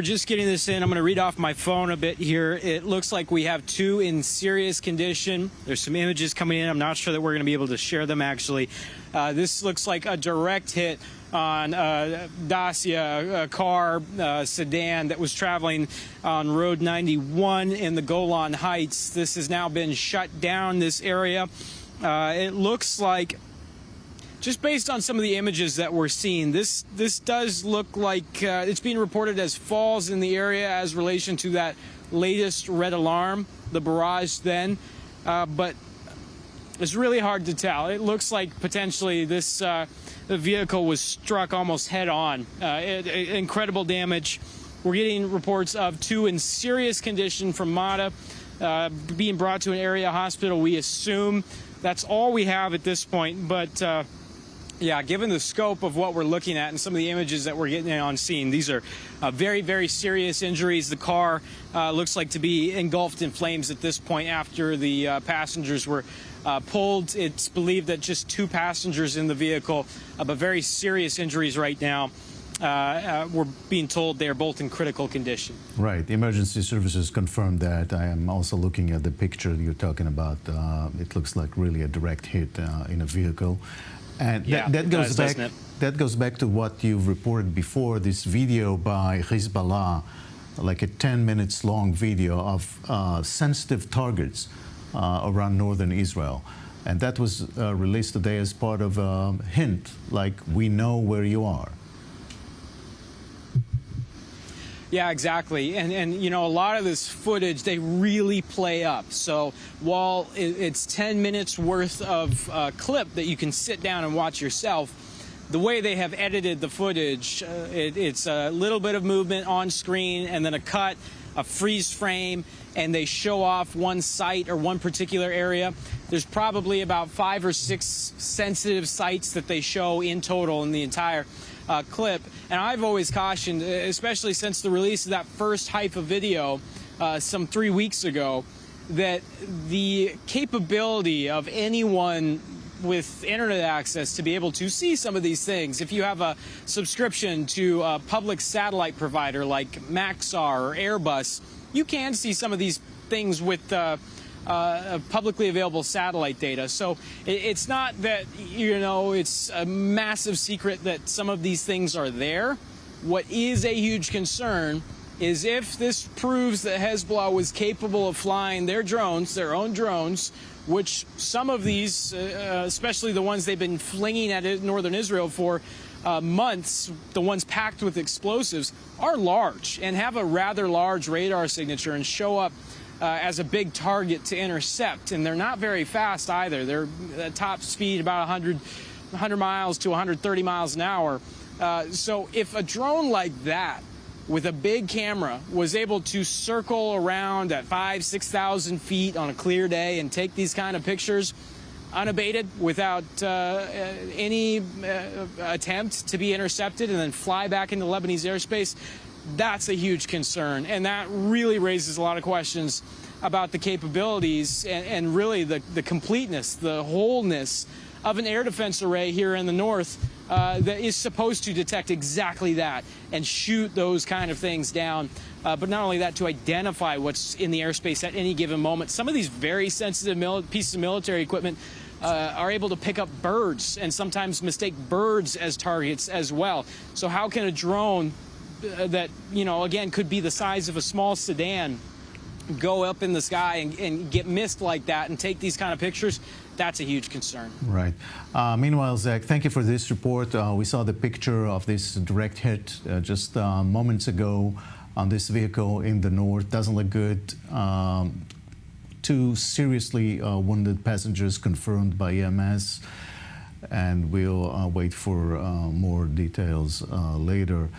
we're just getting this in. I'm going to read off my phone a bit here. It looks like we have 2 in serious condition. There's some images coming in. I'm not sure that we're going to be able to share them, actually. This looks like a direct hit on Dacia, a car, sedan that was traveling on Road 91 in the Golan Heights. This has now been shut down, this area. It looks like, just based on some of the images that we're seeing, this does look like it's being reported as falls in the area as relation to that latest red alarm, the barrage then. But it's really hard to tell. It looks like potentially this the vehicle was struck almost head on. Incredible damage. We're getting reports of 2 in serious condition from MATA being brought to an area hospital, we assume. That's all we have at this point, but yeah, given the scope of what we're looking at and some of the images that we're getting on scene, these are very, very serious injuries. The car looks like to be engulfed in flames at this point after the passengers were pulled. It's believed that just 2 passengers in the vehicle, but very serious injuries right now. We're being told they are both in critical condition. Right. The emergency services confirmed that. I am also looking at the picture you're talking about. It looks like really a direct hit in a vehicle. And yeah, that goes does, back. That goes back to what you've reported before. This video by Hezbollah, like a 10 minutes long video of sensitive targets around northern Israel, and that was released today as part of a hint, like we know where you are. Yeah, exactly. And you know, a lot of this footage, they really play up. So while it's 10 minutes worth of clip that you can sit down and watch yourself, the way they have edited the footage, it's a little bit of movement on screen and then a cut, a freeze frame, and they show off one site or one particular area. There's probably about 5 or 6 sensitive sites that they show in total in the entire clip. And I've always cautioned, especially since the release of that first Haifa video some 3 weeks ago, that the capability of anyone with internet access to be able to see some of these things, if you have a subscription to a public satellite provider like Maxar or Airbus, you can see some of these things with publicly available satellite data. So it's not that, you know, it's a massive secret that some of these things are there. What is a huge concern is if this proves that Hezbollah was capable of flying their drones, their own drones, which some of these, especially the ones they've been flinging at northern Israel for months, the ones packed with explosives, are large and have a rather large radar signature and show up as a big target to intercept. And they're not very fast either. They're at top speed about 100 miles to 130 miles an hour. So if a drone like that with a big camera was able to circle around at 5,000 to 6,000 feet on a clear day and take these kind of pictures unabated without any attempt to be intercepted and then fly back into Lebanese airspace, that's a huge concern. And that really raises a lot of questions about the capabilities and really the completeness, the wholeness of an air defense array here in the north that is supposed to detect exactly that and shoot those kind of things down. But not only that, to identify what's in the airspace at any given moment. Some of these very sensitive pieces of military equipment are able to pick up birds and sometimes mistake birds as targets as well. So how can a drone that, you know, again, could be the size of a small sedan go up in the sky and get missed like that and take these kind of pictures? That's a huge concern. Right. Meanwhile, Zach, thank you for this report. We saw the picture of this direct hit just moments ago on this vehicle in the north. Doesn't look good. 2 seriously wounded passengers confirmed by EMS, and we'll wait for more details later.